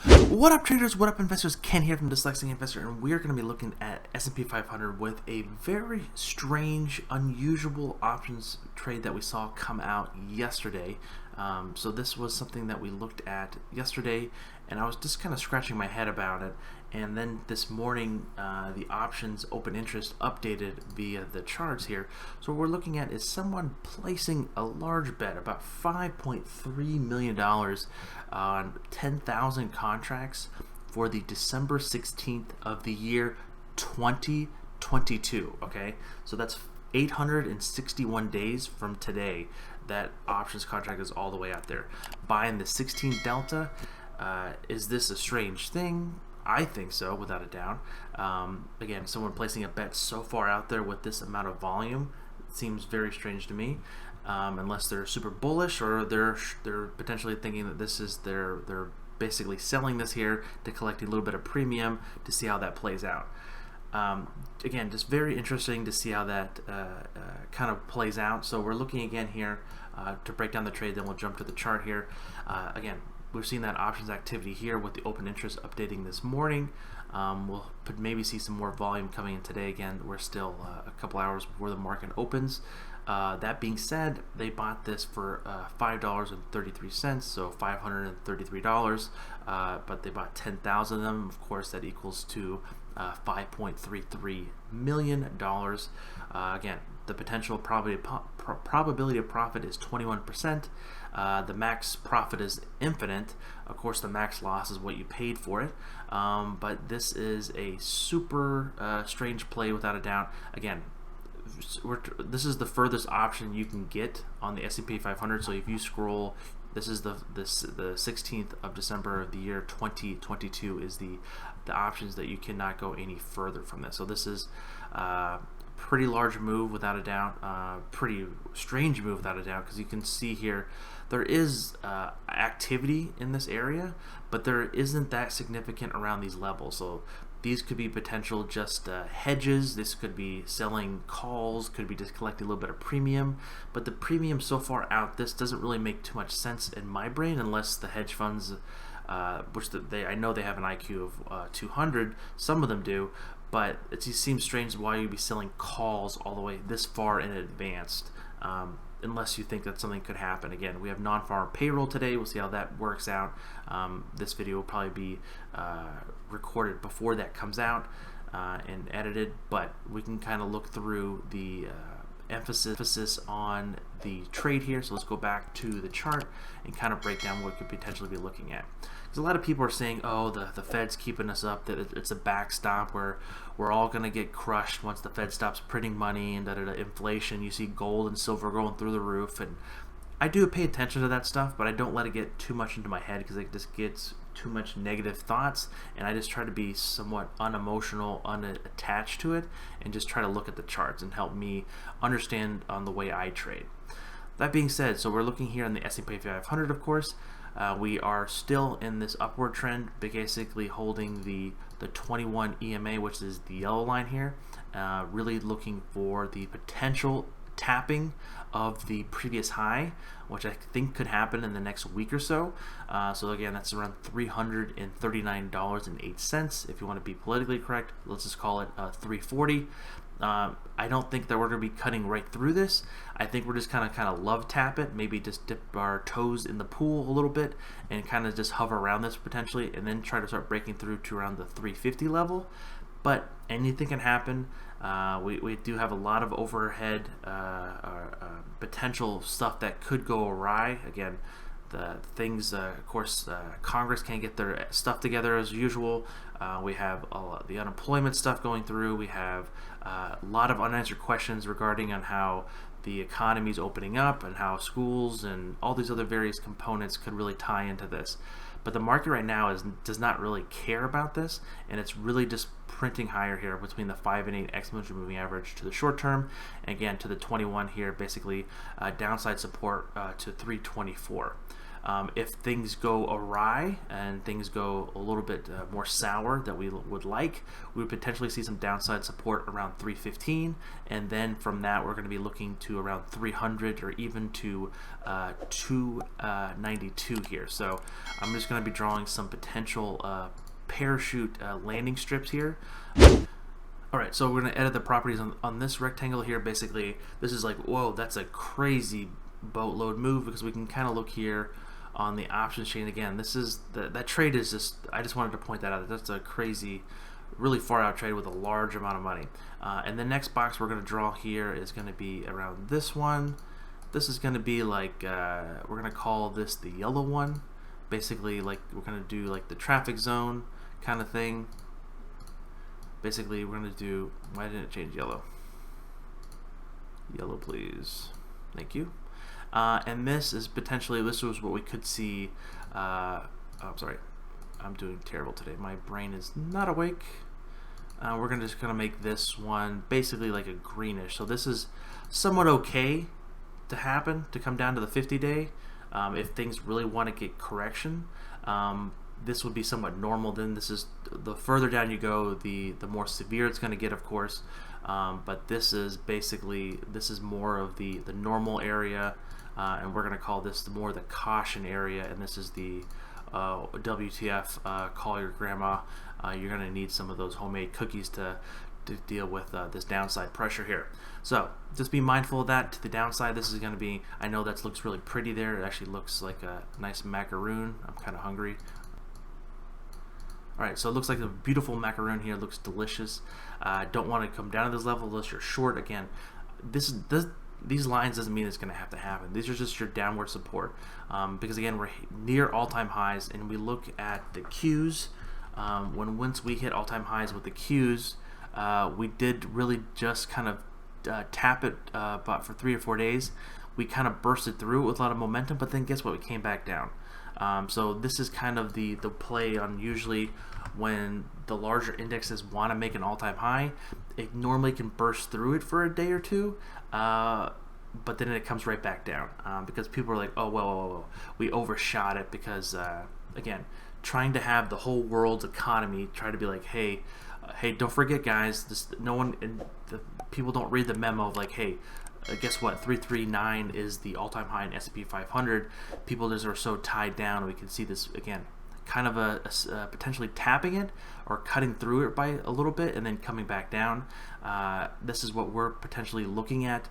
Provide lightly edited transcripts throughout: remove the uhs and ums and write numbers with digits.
What up traders, what up investors, Ken here from Dyslexic Investor, and we are going to be looking at S&P 500 with a very strange, unusual options trade that we saw come out yesterday. So this was something that we looked at yesterday, and I was just kind of scratching my head about it. And then this morning, the options open interest updated via the charts here. So what we're looking at is someone placing a large bet, about $5.3 million on 10,000 contracts for the December 16th of the year 2022. Okay, so that's 861 days from today. That options contract is all the way out there. Buying the 16 delta, is this a strange thing? I think so, without a doubt. Again, someone placing a bet so far out there with this amount of volume seems very strange to me. Unless they're super bullish, or they're potentially thinking that this is they're basically selling this here to collect a little bit of premium to see how that plays out. Again, just very interesting to see how that kind of plays out. So we're looking again here to break down the trade, then we'll jump to the chart here. Again, we've seen that options activity here with the open interest updating this morning. We'll maybe see some more volume coming in today. Again, we're still a couple hours before the market opens. That being said, they bought this for $5.33, so $533, but they bought 10,000 of them. Of course, that equals to $5.33 million. Again, the potential probability of profit is 21%. The max profit is infinite. Of course, the max loss is what you paid for it. But this is a super strange play, without a doubt. Again, this is the furthest option you can get on the S&P 500. So if you scroll, this is the 16th of December of the year 2022 is the options that you cannot go any further from this. So this is pretty large move, without a doubt. Pretty strange move, without a doubt, because you can see here there is activity in this area, but there isn't that significant around these levels. So these could be potential just hedges. This could be selling calls, could be just collecting a little bit of premium. But the premium so far out, this doesn't really make too much sense in my brain, unless the hedge funds, which I know they have an IQ of 200, some of them do, but it just seems strange why you'd be selling calls all the way this far in advance, unless you think that something could happen. Again, we have non-farm payroll today. We'll see how that works out. This video will probably be recorded before that comes out and edited, but we can kind of look through the emphasis on the trade here. So let's go back to the chart and kind of break down what we could potentially be looking at. Because a lot of people are saying, oh, the Fed's keeping us up, that it's a backstop where we're all going to get crushed once the Fed stops printing money, and that inflation, you see gold and silver going through the roof. And I do pay attention to that stuff, but I don't let it get too much into my head, because it just gets too much negative thoughts, and I just try to be somewhat unemotional, unattached to it, and just try to look at the charts and help me understand on the way I trade. That being said, so we're looking here on the S&P 500, of course. We are still in this upward trend, basically holding the 21 EMA, which is the yellow line here, really looking for the potential tapping of the previous high, which I think could happen in the next week or so. So again, that's around $339.08. If you want to be politically correct, let's just call it $340. I don't think that we're going to be cutting right through this. I think we're just kind of love tap it, maybe just dip our toes in the pool a little bit and kind of just hover around this potentially, and then try to start breaking through to around the 350 level. But anything can happen. We do have a lot of overhead potential stuff that could go awry. Again, the things, of course, Congress can't get their stuff together as usual. We have the unemployment stuff going through. We have a lot of unanswered questions regarding on how the economy is opening up and how schools and all these other various components could really tie into this. But the market right now does not really care about this, and it's really just printing higher here between the 5 and 8 exponential moving average to the short term, and again to the 21 here, basically downside support to 324. If things go awry and things go a little bit more sour that we would like, we would potentially see some downside support around 315, and then from that we're going to be looking to around 300 or even to 292 here. So I'm just going to be drawing some potential parachute landing strips here. Alright, so we're going to edit the properties on this rectangle here. Basically, this is like, whoa, that's a crazy boatload move, because we can kind of look here on the options chain. Again, this is that trade is just, I just wanted to point that out. That's a crazy, really far out trade with a large amount of money. And the next box we're going to draw here is going to be around this one. This is going to be like, we're going to call this the yellow one. Basically, like, we're going to do like the traffic zone kind of thing. Basically, we're going to do, why didn't it change yellow? Yellow, please. Thank you. And this is potentially, this was what we could see. I'm sorry, I'm doing terrible today. My brain is not awake. We're just going to make this one basically like a greenish. So this is somewhat okay to happen, to come down to the 50-day. If things really want to get correction. This would be somewhat normal. Then this is, the further down you go, the more severe it's going to get, of course. But this is basically, this is more of the normal area, and we're going to call this more the caution area. And this is the WTF, call your grandma. You're going to need some of those homemade cookies to deal with this downside pressure here. So just be mindful of that. To the downside, this is going to be, I know that looks really pretty there. It actually looks like a nice macaroon. I'm kind of hungry. Alright, so it looks like a beautiful macaroon here. It looks delicious. Don't want to come down to this level unless you're short. Again, these lines doesn't mean it's going to have to happen. These are just your downward support. Because again, we're near all-time highs, and we look at the Qs. Once we hit all-time highs with the Qs, we did really just kind of tap it about for 3 or 4 days. We kind of bursted through it with a lot of momentum, but then guess what? We came back down. So this is kind of the play on usually when the larger indexes want to make an all-time high. It normally can burst through it for a day or two, but then it comes right back down because people are like, oh, well, we overshot it because, again, trying to have the whole world's economy try to be like, hey, don't forget, guys, people don't read the memo of like, hey, guess what? 339 is the all-time high in S&P 500. People just are so tied down. We can see this again, kind of a potentially tapping it or cutting through it by a little bit and then coming back down. This is what we're potentially looking at,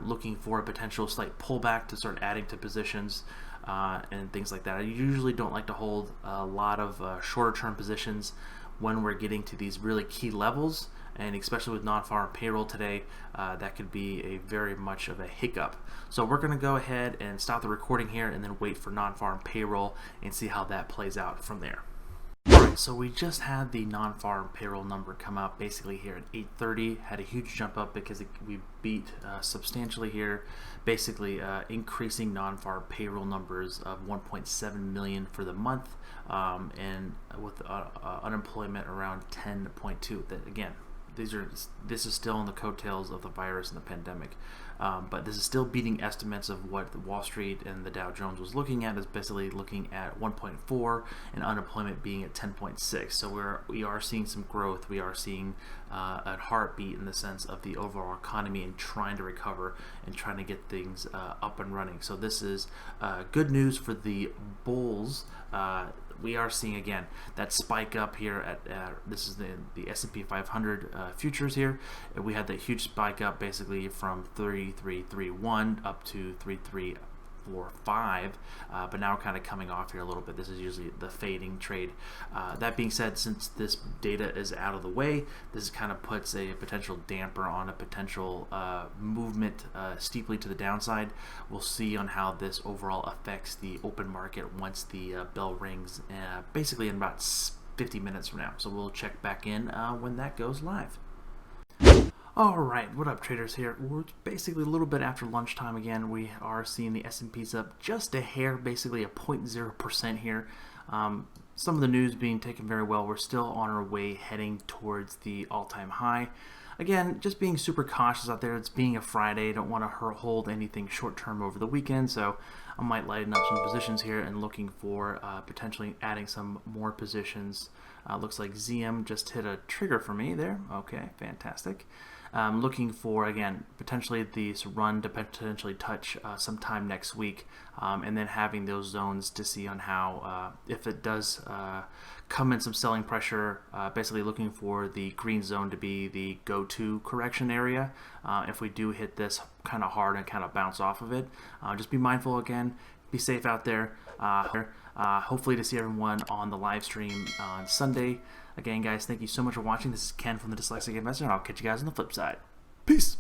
looking for a potential slight pullback to start adding to positions and things like that. I usually don't like to hold a lot of shorter-term positions when we're getting to these really key levels. And especially with non-farm payroll today, that could be a very much of a hiccup. So we're going to go ahead and stop the recording here and then wait for non-farm payroll and see how that plays out from there. Alright, so we just had the non-farm payroll number come out basically here at 8:30. Had a huge jump up because we beat substantially here, basically increasing non-farm payroll numbers of 1.7 million for the month, and with unemployment around 10.2. That again, this is still in the coattails of the virus and the pandemic, but this is still beating estimates of what the Wall Street and the Dow Jones was looking at. Is basically looking at 1.4 and unemployment being at 10.6. So we are seeing some growth. We are seeing a heartbeat in the sense of the overall economy and trying to recover and trying to get things up and running. So this is good news for the bulls. We are seeing again that spike up here at this is the S&P 500 futures here. We had that huge spike up basically from 3331 up to 3345, but now we're kind of coming off here a little bit. This is usually the fading trade. That being said, since this data is out of the way, this kind of puts a potential damper on a potential movement steeply to the downside. We'll see on how this overall affects the open market once the bell rings, basically in about 50 minutes from now. So we'll check back in when that goes live. Alright, what up traders here? We're basically a little bit after lunchtime again. We are seeing the S&Ps up just a hair, basically a 0.0% here. Some of the news being taken very well. We're still on our way heading towards the all-time high. again, just being super cautious out there. It's being a Friday. Don't want to hold anything short term over the weekend, so I might lighten up some positions here and looking for potentially adding some more positions. Looks like ZM just hit a trigger for me there. Okay, fantastic. Looking for, again, potentially this run to potentially touch sometime next week, and then having those zones to see on how, if it does come in some selling pressure, basically looking for the green zone to be the go-to correction area. If we do hit this kind of hard and kind of bounce off of it, just be mindful again, be safe out there. Hopefully to see everyone on the live stream on Sunday. Again, guys, thank you so much for watching. This is Ken from the Dyslexic Investor, and I'll catch you guys on the flip side. Peace.